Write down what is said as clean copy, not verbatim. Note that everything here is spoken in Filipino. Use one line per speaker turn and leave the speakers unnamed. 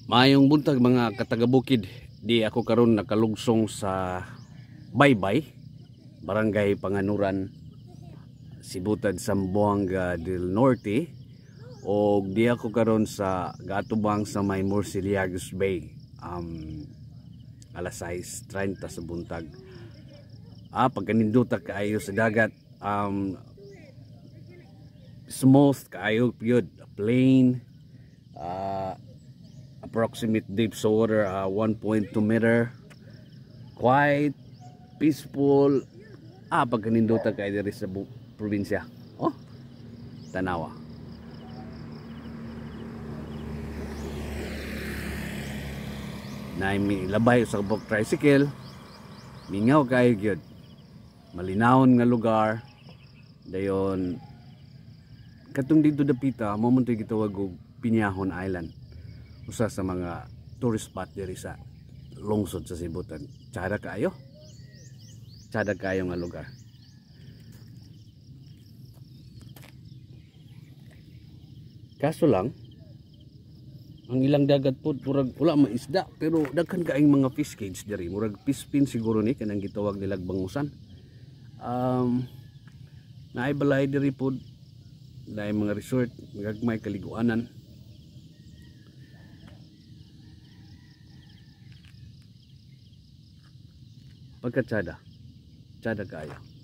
Maayong buntag mga katagabukid. Di ako karon nakalugsong sa Baybay, Barangay Panganuran, Sibutad, Zamboanga del Norte, o di ako karon sa gatubang sa may Morcilliagos Bay. Alas 6:30 sa buntag. Pagkaninduta kaayo sa dagat, smooth kaayo gyud, plain, approximate depth sa water 1.2 meter, quiet, peaceful. Pagkaninduta kay diri sa probinsya. Tanawa. May labay sa bok tricycle, mingaw kayo gyud, malinawon nga lugar. Dayon katong dito dapita mo man toy gitawag og Piñahon Island, usa sa mga tourist spot diri sa lungsod sa Sibutan. Tsada kayo nga lugar. Kaso lang ang ilang dagat pod murag wala maisda, pero daghan kaayong mga fish cage diri, murag fish pin siguro ni kanang gitawag nilag bangusan. Naay balay diri pod, naay mga resort, magagmay kaliguanan. Pagka tsada kayo.